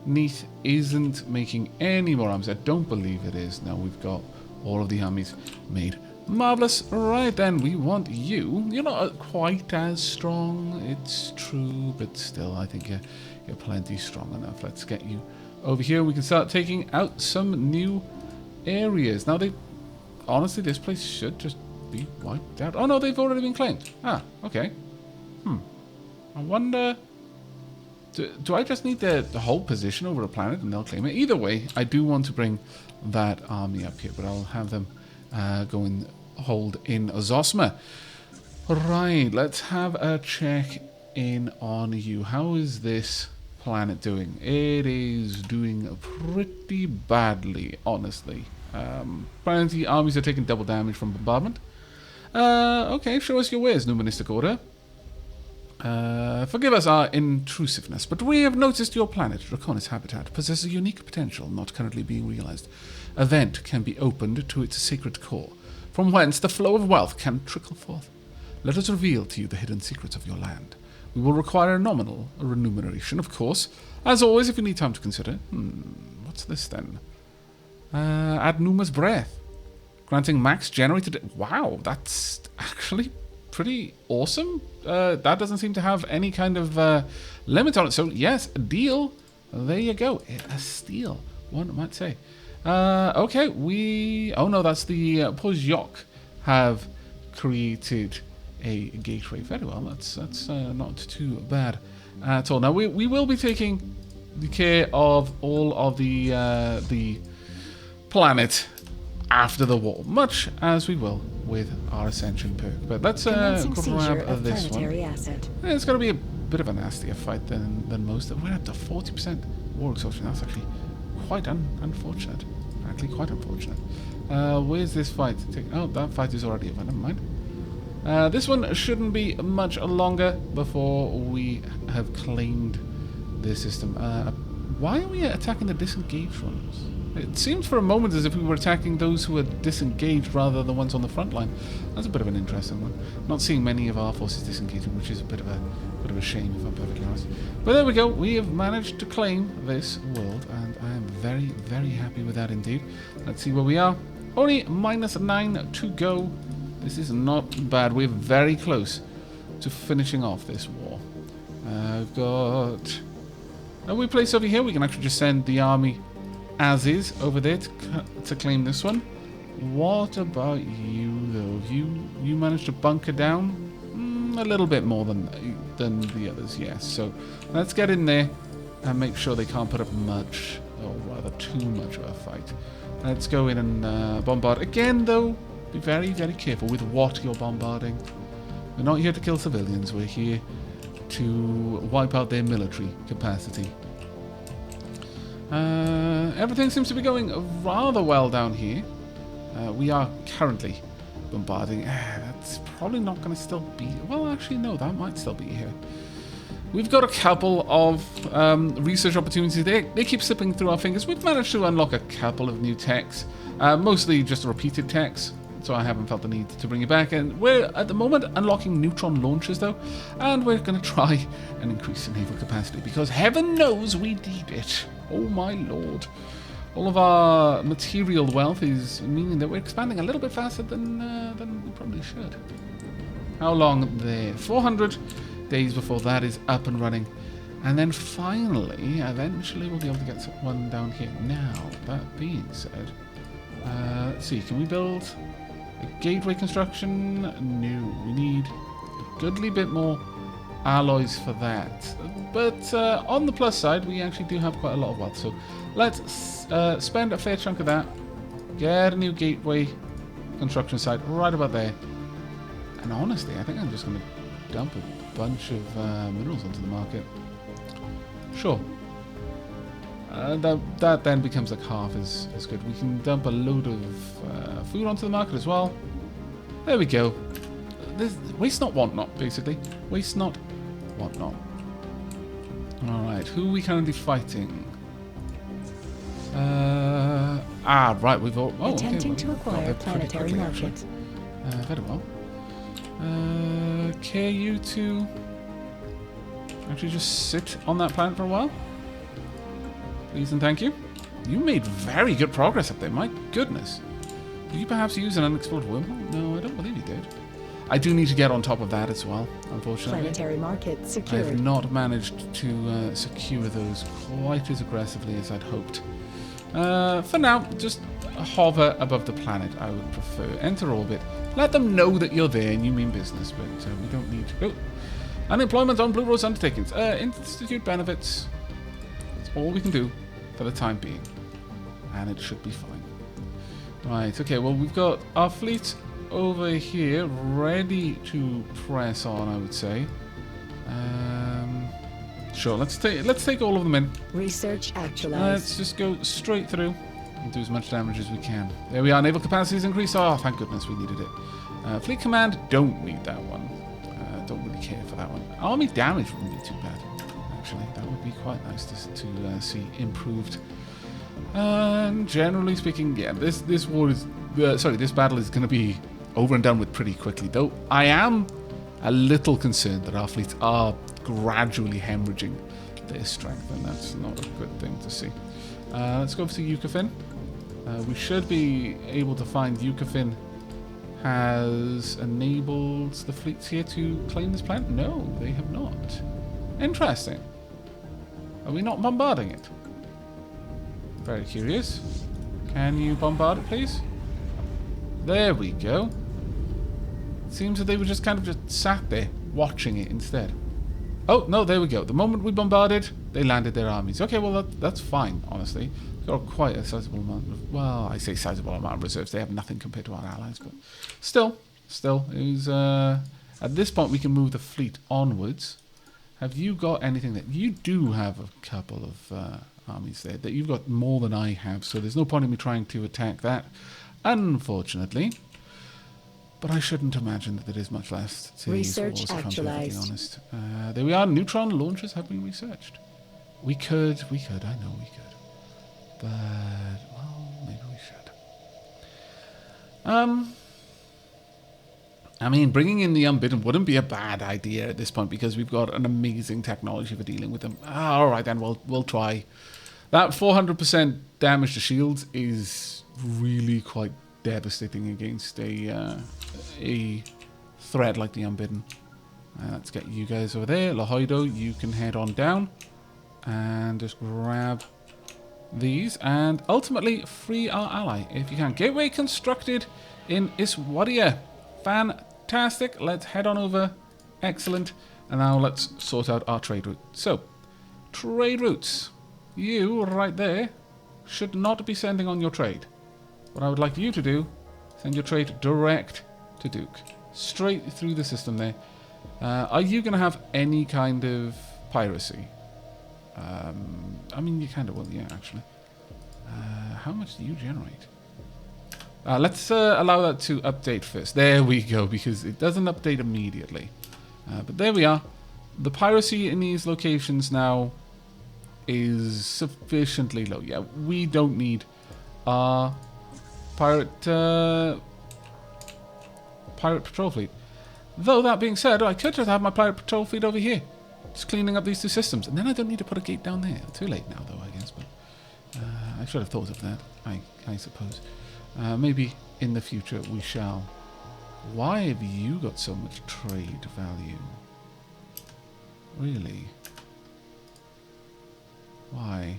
Neath isn't making any more armies. I don't believe it is. Now we've got all of the armies made. Marvelous. Right then, we want you. You're not quite as strong, it's true, but still, I think you're plenty strong enough. Let's get you over here. We can start taking out some new areas. Now, honestly, this place should just be wiped out. Oh no, they've already been claimed. Ah, okay. I wonder. Do I just need the whole position over a planet and they'll claim it? Either way, I do want to bring that army up here, but I'll have them go and hold in Zosma. Right, let's have a check in on you. How is this planet doing? It is doing pretty badly, honestly. Apparently, armies are taking double damage from bombardment. Okay, show us your ways, Nuministic Order. Forgive us our intrusiveness, but we have noticed your planet, Draconis habitat, possesses a unique potential not currently being realized. A vent can be opened to its sacred core, from whence the flow of wealth can trickle forth. Let us reveal to you the hidden secrets of your land. We will require a nominal remuneration, of course. As always, if you need time to consider. What's this then? Add Numa's breath. Granting max generated... Wow, that's actually pretty awesome. That doesn't seem to have any kind of limit on it. So, yes, a deal. There you go. A steal, one might say. Okay, oh no, that's the Pozjok have created a gateway. Very well, that's not too bad at all. Now, we will be taking care of all of the planet after the war, much as we will with our Ascension perk. But let's grab this one. Asset. It's going to be a bit of a nastier fight than most. We're up to 40% war exhaustion. That's actually quite unfortunate. Frankly, quite unfortunate. Where's this fight? Oh, that fight is already over. Never mind. This one shouldn't be much longer before we have claimed this system. Why are we attacking the disengaged ones? It seems for a moment as if we were attacking those who are disengaged rather than the ones on the front line. That's a bit of an interesting one. Not seeing many of our forces disengaging, which is a bit of a shame, if I'm perfectly honest. But there we go. We have managed to claim this world, and I am very, very happy with that indeed. Let's see where we are. Only -9 to go. This is not bad. We're very close to finishing off this war. We've got... we place over here. We can actually just send the army as is over there to claim this one. What about you, though? You managed to bunker down a little bit more than the others, yes. So let's get in there and make sure they can't put up much, or rather too much of a fight. Let's go in and bombard again, though. Be very, very careful with what you're bombarding. We're not here to kill civilians. We're here to wipe out their military capacity. Everything seems to be going rather well down here. We are currently bombarding. it's probably not going to still be... Well, actually, no, that might still be here. We've got a couple of research opportunities. They keep slipping through our fingers. We've managed to unlock a couple of new techs. Mostly just repeated techs, so I haven't felt the need to bring it back. And we're, at the moment, unlocking neutron launchers, though. And we're going to try and increase the naval capacity, because heaven knows we need it. Oh, my lord. All of our material wealth is meaning that we're expanding a little bit faster than we probably should. How long there? 400 days before that is up and running. And then finally, eventually, we'll be able to get one down here. Now, that being said, let's see, can we build a gateway construction? No, we need a goodly bit more alloys for that. But on the plus side, we actually do have quite a lot of wealth. So let's spend a fair chunk of that, get a new gateway construction site right about there. And honestly, I think I'm just going to dump a bunch of minerals onto the market. Sure. That then becomes like half as good. We can dump a load of food onto the market as well. There we go. Waste not, want not, basically. Waste not, want not. Alright, who are we currently fighting? Right, we've all... Oh, Attempting okay, to acquire planetary market. Very well. Care you to actually just sit on that planet for a while? Please and thank you. You made very good progress up there, my goodness. Did you perhaps use an unexplored wormhole? No, I don't believe you did. I do need to get on top of that as well, unfortunately. Planetary market secured. I have not managed to secure those quite as aggressively as I'd hoped. For now, just hover above the planet, I would prefer. Enter orbit. Let them know that you're there and you mean business, but we don't need to go. Unemployment on Blue Rose undertakings. Institute benefits. That's all we can do for the time being. And it should be fine. Right, okay, well, we've got our fleet over here ready to press on, I would say. Sure, let's take all of them in. Research actualized. Let's just go straight through and do as much damage as we can. There we are. Naval capacity is increased. Oh, thank goodness we needed it. Fleet command, don't need that one. Don't really care for that one. Army damage wouldn't be too bad, actually. That would be quite nice to see improved. Generally speaking, yeah, this war is... this battle is going to be over and done with pretty quickly, though I am a little concerned that our fleets are gradually hemorrhaging their strength, and that's not a good thing to see. Let's go over to Yukafin. We should be able to find Yukafin has enabled the fleets here to claim this planet. No, they have not. Interesting. Are we not bombarding it? Very curious. Can you bombard it, please? There we go. Seems that they were just kind of just sat there watching it instead. Oh, no, there we go. The moment we bombarded, they landed their armies. Okay, well, that's fine, honestly. They've got quite a sizable amount of... Well, I say sizable amount of reserves. They have nothing compared to our allies, but still, it was... at this point, we can move the fleet onwards. Have you got anything that... You do have a couple of armies there. That you've got more than I have, so there's no point in me trying to attack that, unfortunately. But I shouldn't imagine that there is much left to research actualized. To be honest. There we are. Neutron launchers have been researched. We could. I know we could. But, well, maybe we should. I mean, bringing in the Unbidden wouldn't be a bad idea at this point, because we've got an amazing technology for dealing with them. All right, then we'll try. That 400% damage to shields is really quite devastating against a threat like the Unbidden. Let's get you guys over there. Lahoido, you can head on down and just grab these and ultimately free our ally if you can. Gateway constructed in Iswadia. Fantastic. Let's head on over. Excellent. And now let's sort out our trade route. So, trade routes. You right there should not be sending on your trade. What I would like you to do, send your trade direct to Duke. Straight through the system there. Are you going to have any kind of piracy? I mean, you kind of will, yeah, actually. How much do you generate? Let's allow that to update first. There we go, because it doesn't update immediately. But there we are. The piracy in these locations now is sufficiently low. Yeah, we don't need our pirate patrol fleet. Though, that being said, I could just have my pirate patrol fleet over here. Just cleaning up these two systems. And then I don't need to put a gate down there. Too late now, though, I guess. But I should have thought of that, I suppose. Maybe in the future we shall. Why have you got so much trade value? Really? Why?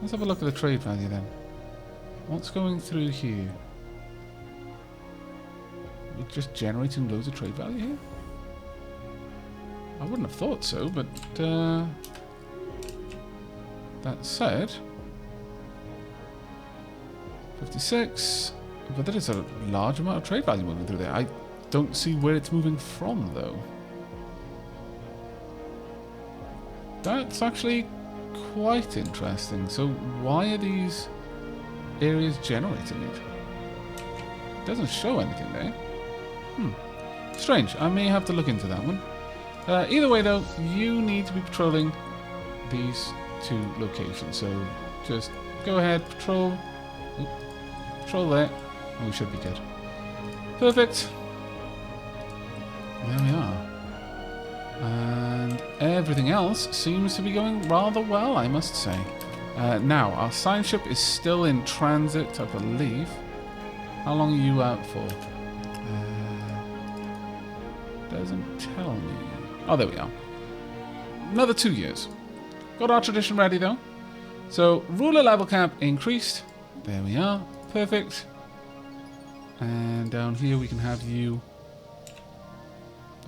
Let's have a look at the trade value then. What's going through here? We're just generating loads of trade value here? I wouldn't have thought so, but that said, 56, but there is a large amount of trade value moving through there. I don't see where it's moving from, though. That's actually quite interesting. So why are these areas generating it? It doesn't show anything there. Strange. I may have to look into that one. Either way, though, you need to be patrolling these two locations. So just go ahead, patrol. Patrol there, and we should be good. Perfect. There we are. And everything else seems to be going rather well, I must say. Now, our science ship is still in transit, I believe. How long are you out for? Doesn't tell me. Oh, there we are. Another 2 years. Got our tradition ready, though. So, ruler level cap increased. There we are. Perfect. And down here we can have you...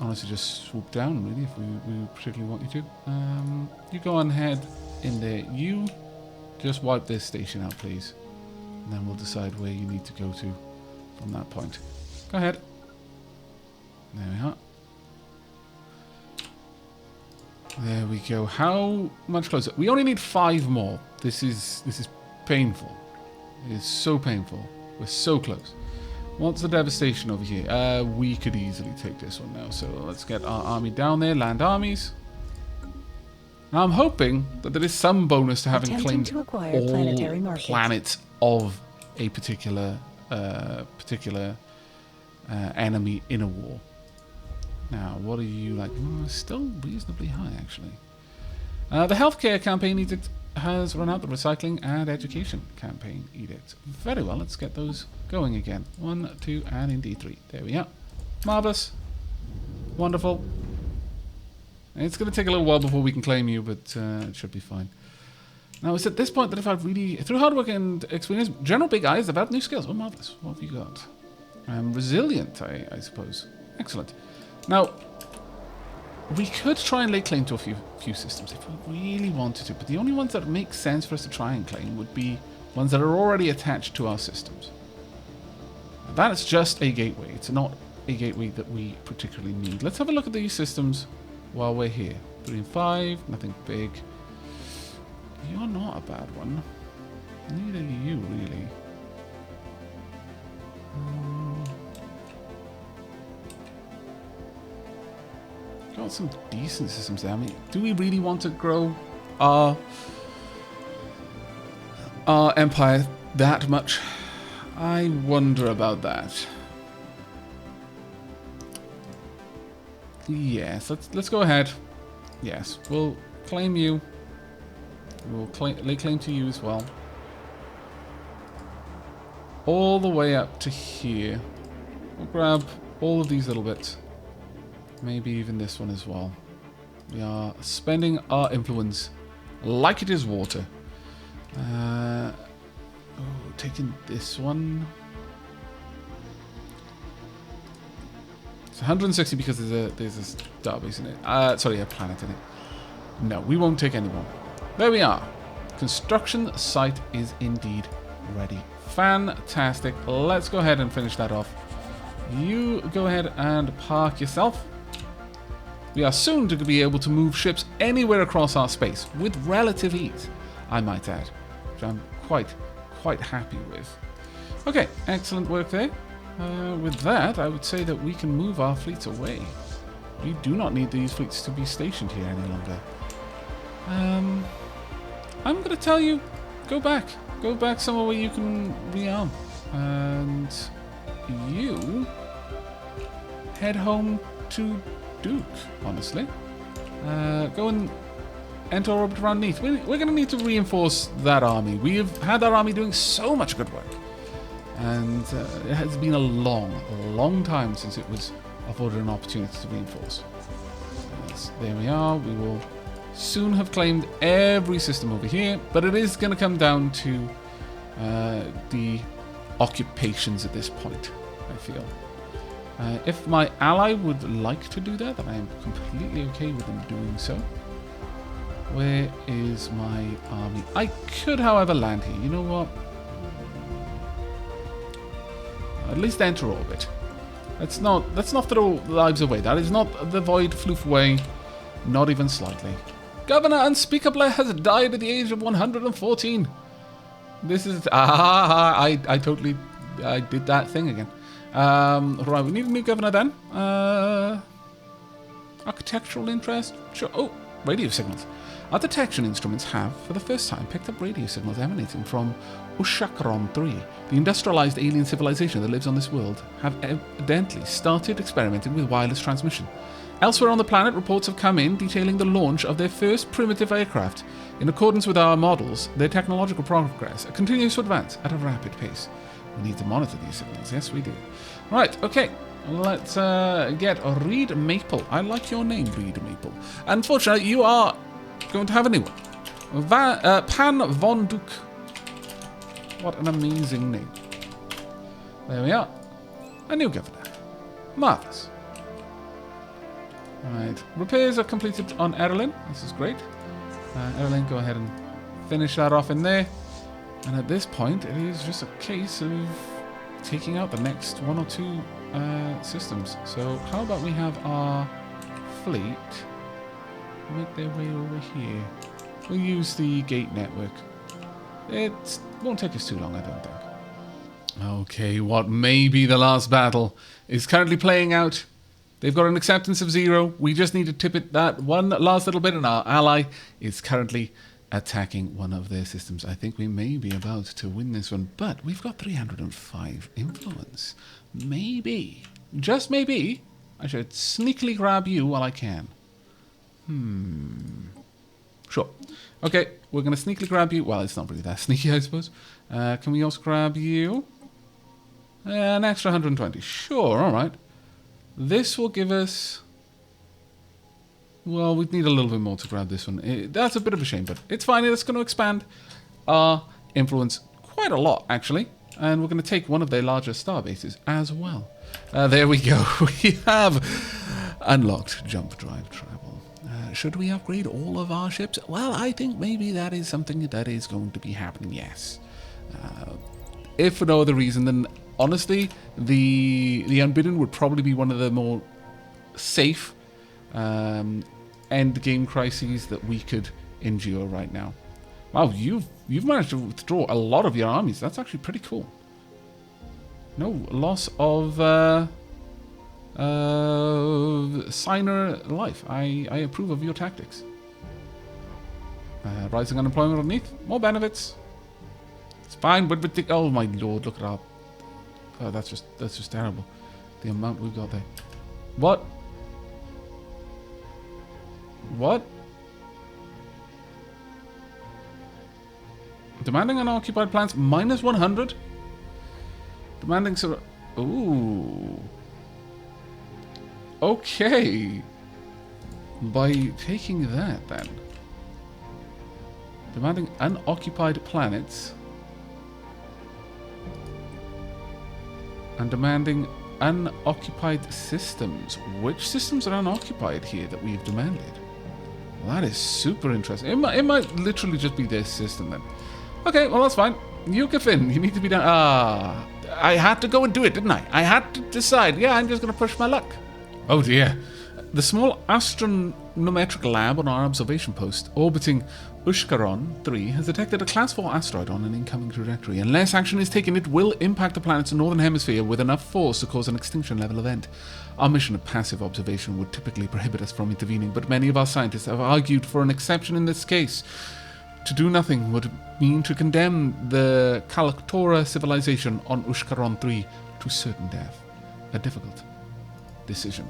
honestly, just swoop down, really, if we particularly want you to. You go on ahead in there. You just wipe this station out, please. And then we'll decide where you need to go to from that point. Go ahead. There we are. There we go. How much closer? We only need 5 more. This is painful. It is so painful. We're so close. What's the devastation over here? We could easily take this one now. So let's get our army down there. Land armies. Now I'm hoping that there is some bonus to having claimed all planets of a particular enemy in a war. Now, what are you like? Still reasonably high, actually. The healthcare campaign edict has run out. The recycling and education campaign edict. Very well, let's get those going again. 1, 2, and indeed 3. There we are. Marvellous. Wonderful. It's going to take a little while before we can claim you, but it should be fine. Now, it's at this point that if I've really... through hard work and experience, General Big Eyes developed new skills. Oh, marvellous. What have you got? Resilient, I suppose. Excellent. Now, we could try and lay claim to a few systems if we really wanted to, but the only ones that make sense for us to try and claim would be ones that are already attached to our systems. Now, that's just a gateway. It's not a gateway that we particularly need. Let's have a look at these systems while we're here. 3 and 5, nothing big. You're not a bad one. Neither are you, really. Got some decent systems there. I mean, do we really want to grow our empire that much? I wonder about that. Yes, let's go ahead. Yes, we'll claim you. We'll lay claim to you as well. All the way up to here. We'll grab all of these little bits. Maybe even this one as well. We are spending our influence like it is water. Taking this one. It's 160 because there's a starbase in it. Sorry, a planet in it. No, we won't take any more. There we are. Construction site is indeed ready. Fantastic. Let's go ahead and finish that off. You go ahead and park yourself. We are soon to be able to move ships anywhere across our space with relative ease. I might add, which I'm quite happy with. Okay, excellent work there. With that, I would say that we can move our fleets away. We do not need these fleets to be stationed here any longer. I'm going to tell you, go back. Go back somewhere where you can rearm. And you head home to Duke, honestly. Go and enter orbit around Neath. We're going to need to reinforce that army. We have had our army doing so much good work. And it has been a long time since it was afforded an opportunity to reinforce. Yes, there we are. We will soon have claimed every system over here, but it is going to come down to the occupations at this point, I feel. If my ally would like to do that, then I am completely okay with them doing so. Where is my army? I could, however, land here. You know what? At least enter orbit. Let's not throw lives away. That is not the void floof way, not even slightly. Governor Unspeakably has died at the age of 114. This is I did that thing again. Right, we need a new governor then. Architectural interest? Sure. Oh, radio signals. Our detection instruments have, for the first time, picked up radio signals emanating from Ushering 3, the industrialized alien civilization that lives on this world, have evidently started experimenting with wireless transmission. Elsewhere on the planet, reports have come in detailing the launch of their first primitive aircraft. In accordance with our models, their technological progress continues to advance at a rapid pace. We need to monitor these signals. Yes, we do. Right, okay. Let's get Reed Maple. I like your name, Reed Maple. Unfortunately, you are going to have a new one. Pan von Duke. What an amazing name. There we are. A new governor. Marvellous. Right. Repairs are completed on Erlin. This is great. Erlin, go ahead and finish that off in there. And at this point, it is just a case of taking out the next one or two systems. So how about we have our fleet make their way over here. We'll use the gate network. It won't take us too long, I don't think. Okay, what may be the last battle is currently playing out. They've got an acceptance of 0. We just need to tip it that one last little bit, and our ally is currently attacking one of their systems. I think we may be about to win this one, but we've got 305 influence. Maybe, just maybe, I should sneakily grab you while I can. Sure. Okay, we're going to sneakily grab you. Well, it's not really that sneaky, I suppose. Can we also grab you? An extra 120. Sure, alright. This will give us... Well, we'd need a little bit more to grab this one. That's a bit of a shame, but it's fine. It's going to expand our influence quite a lot, actually. And we're going to take one of their larger star bases as well. There we go. We have unlocked jump drive travel. Should we upgrade all of our ships? Well, I think maybe that is something that is going to be happening, yes. If for no other reason, then honestly, the Unbidden would probably be one of the more safe end game crises that we could endure right now. Wow, you've managed to withdraw a lot of your armies. That's actually pretty cool. No loss of signer life. I approve of your tactics. Rising unemployment underneath. More benefits. It's fine, but oh my lord, look at our... Oh, that's just terrible. The amount we've got there. What? What? Demanding unoccupied plants minus 100? Demanding so... Ooh. Okay. By taking that, then. Demanding unoccupied planets. And demanding unoccupied systems. Which systems are unoccupied here that we've demanded? Well, that is super interesting. It might literally just be this system, then. Okay, well, that's fine. You get in. You need to be down. I had to go and do it, didn't I? I had to decide. Yeah, I'm just going to push my luck. Oh, dear. The small astronometric lab on our observation post orbiting Ushkaron 3 has detected a Class 4 asteroid on an incoming trajectory. Unless action is taken, it will impact the planet's northern hemisphere with enough force to cause an extinction-level event. Our mission of passive observation would typically prohibit us from intervening, but many of our scientists have argued for an exception in this case. To do nothing would mean to condemn the Kalaktora civilization on Ushkaron 3 to certain death. A difficult decision.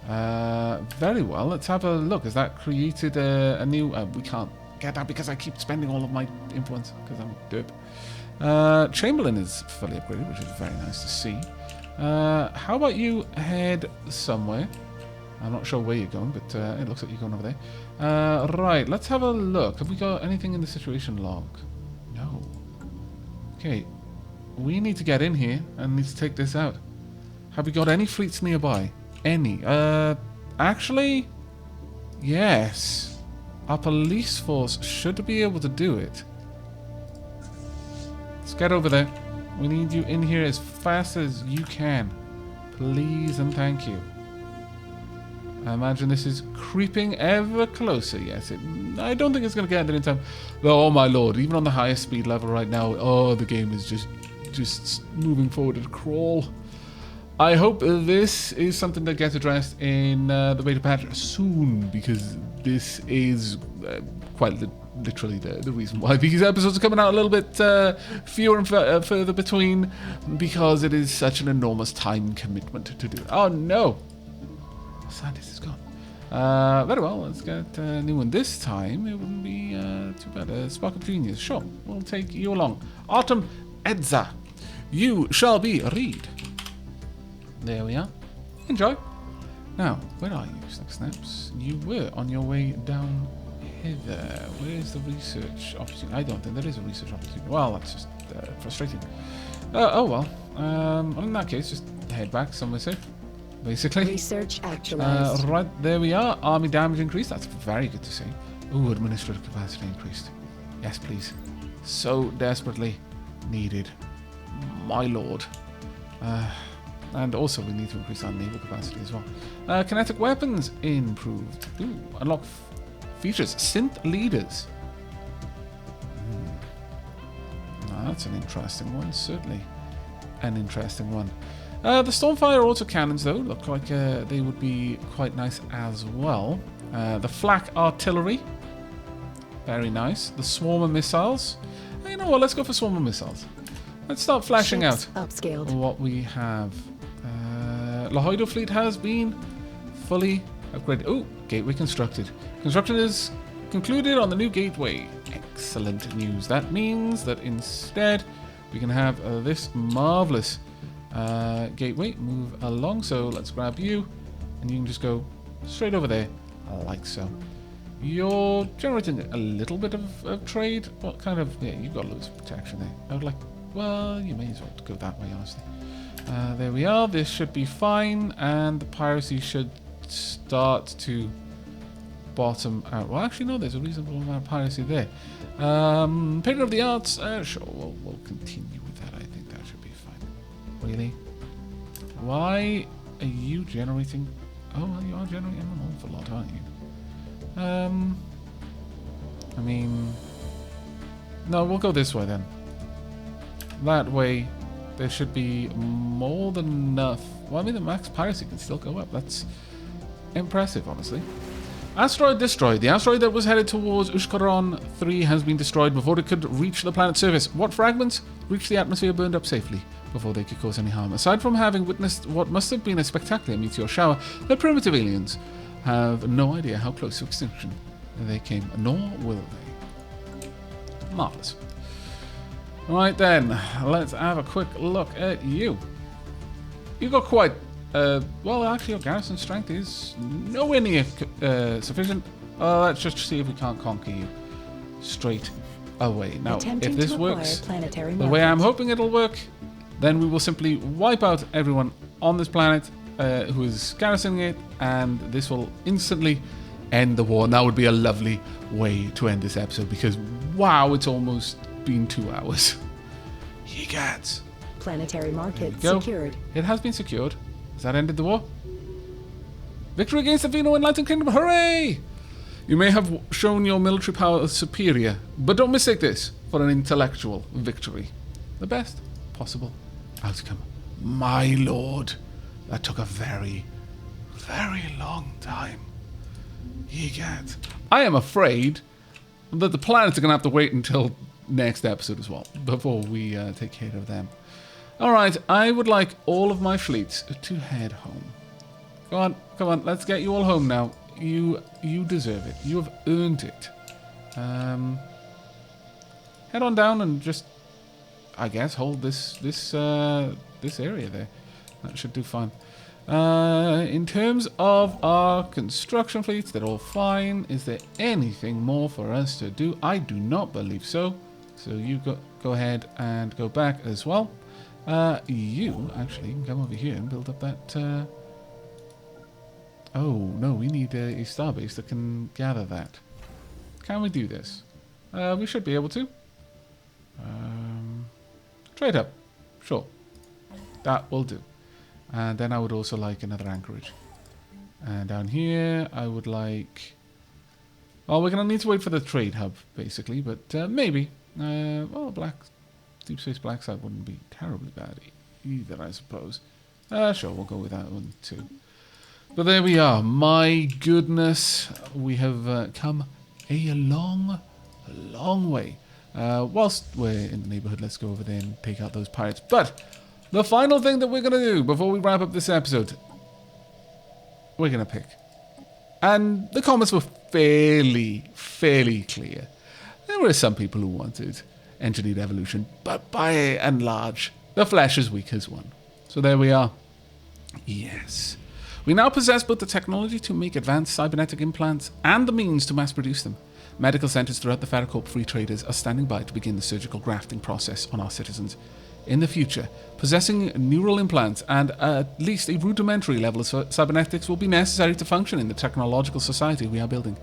Very well, let's have a look. Has that created a new... we can't get that because I keep spending all of my influence because I'm derp. Chamberlain is fully upgraded, which is very nice to see. How about you head somewhere? I'm not sure where you're going, but it looks like you're going over there. Right, let's have a look. Have we got anything in the situation log? No. Okay, we need to get in here and need to take this out. Have we got any fleets nearby? Any? Actually, yes. Our police force should be able to do it. Let's get over there. We need you in here as fast as you can. Please and thank you. I imagine this is creeping ever closer. Yes, I don't think it's going to get there in time. Oh my lord, even on the highest speed level right now, oh, the game is just moving forward at a crawl. I hope this is something that gets addressed in the beta patch soon, because this is quite literally the reason why these episodes are coming out a little bit fewer and further between, because it is such an enormous time commitment to do. Oh no! Scientist is gone. Very well, let's get a new one. This time, it wouldn't be too bad. Spark of Genius, sure, we'll take you along. Autumn Edza, you shall be Reed. There we are. Enjoy. Now, where are you, Snaps? You were on your way down hither. Where's the research opportunity? I don't think there is a research opportunity. Well, that's just frustrating. Oh well. In that case, just head back somewhere safe, basically. Research actualized. Right, there we are. Army damage increased. That's very good to see. Ooh, administrative capacity increased. Yes, please. So desperately needed. My lord. And also we need to increase our naval capacity as well. Kinetic weapons improved. Ooh, unlock features. Synth leaders. That's an interesting one, certainly. An interesting one. The Stormfire autocannons, though, look like they would be quite nice as well. The flak artillery. Very nice. The Swarmer missiles. You know what, let's go for Swarmer missiles. Let's start flashing Ships out upscaled. what we have. Lahoido fleet has been fully upgraded. Oh, gateway constructed. Construction is concluded on the new gateway. Excellent news. That means that instead we can have this marvelous gateway move along. So let's grab you, and you can just go straight over there, like so. You're generating a little bit of trade. What kind of... Yeah, you've got loads of protection there. I would like... Well, you may as well go that way, honestly. There we are. This should be fine, and the piracy should start to bottom out. Well, actually, no, there's a reasonable amount of piracy there. Painter of the Arts, sure, we'll continue with that. I think that should be fine. Really? Why are you generating... Oh, well, you are generating an awful lot, aren't you? I mean... No, we'll go this way, then. That way... There should be more than enough. Well, I mean, the max piracy can still go up. That's impressive, honestly. Asteroid destroyed. The asteroid that was headed towards Ushkaron 3 has been destroyed before it could reach the planet's surface. What fragments reached the atmosphere burned up safely before they could cause any harm. Aside from having witnessed what must have been a spectacular meteor shower, the primitive aliens have no idea how close to extinction they came, nor will they. Marvelous. Right then, let's have a quick look at you. You've got quite... well, actually, your garrison strength is nowhere near sufficient. Let's just see if we can't conquer you straight away. Now, if this works the way I'm hoping it'll work, then we will simply wipe out everyone on this planet who is garrisoning it, and this will instantly end the war. And that would be a lovely way to end this episode, because, wow, it's almost... been 2 hours. Ye gods. Planetary market secured. It has been secured. Has that ended the war? Victory against the Vino Enlightened Kingdom, hooray! You may have shown your military power superior, but don't mistake this for an intellectual victory. The best possible outcome. My lord, that took a very, very long time. Egad. I am afraid that the planets are going to have to wait until next episode as well, before we take care of them. Alright, I would like all of my fleets to head home. Come on, let's get you all home now. You deserve it. You have earned it. Head on down and just, I guess, hold this area there. That should do fine. In terms of our construction fleets, they're all fine. Is there anything more for us to do? I do not believe so. So you go ahead and go back as well. You actually can come over here and build up that. Oh no, we need a starbase that can gather that. Can we do this? We should be able to. Trade hub, sure. That will do. And then I would also like another anchorage. And down here, I would like... Well, we're going to need to wait for the trade hub, basically. But maybe. Well, Deep Space Black Site wouldn't be terribly bad either, I suppose. Sure, we'll go with that one too. But there we are. My goodness. We have come a long, long way. Whilst we're in the neighborhood, let's go over there and take out those pirates. But the final thing that we're going to do before we wrap up this episode, we're going to pick. And the comments were fairly clear. There were some people who wanted engineered evolution, but by and large, the flesh is weak as one. So there we are. Yes. We now possess both the technology to make advanced cybernetic implants and the means to mass produce them. Medical centers throughout the FerraCorp Free Traders are standing by to begin the surgical grafting process on our citizens. In the future, possessing neural implants and at least a rudimentary level of cybernetics will be necessary to function in the technological society we are building.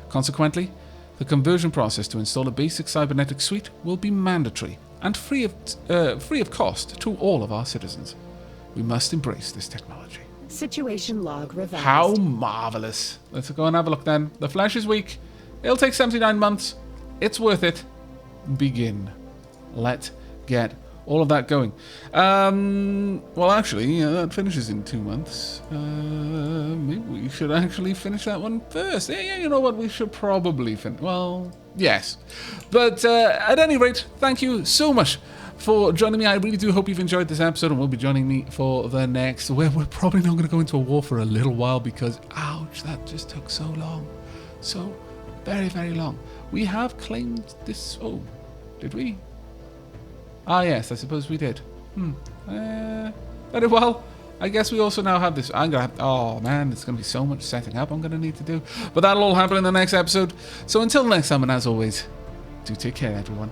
Consequently, the conversion process to install a basic cybernetic suite will be mandatory and free of cost to all of our citizens. We must embrace this technology. Situation log revised. How marvelous. Let's go and have a look then. The flesh is weak. It'll take 79 months. It's worth it. Begin. Let's get all of that going. Well, actually, that finishes in 2 months. Maybe we should actually finish that one first. Yeah, you know what? We should probably finish. Well, yes. But at any rate, thank you so much for joining me. I really do hope you've enjoyed this episode and will be joining me for the next, where we're probably not going to go into a war for a little while because, ouch, that just took so long. So very, very long. We have claimed this... Oh, did we? Ah, yes, I suppose we did. Very well. I guess we also now have this... I'm going to have... Oh, man, there's going to be so much setting up I'm going to need to do. But that'll all happen in the next episode. So until next time, and as always, do take care, everyone.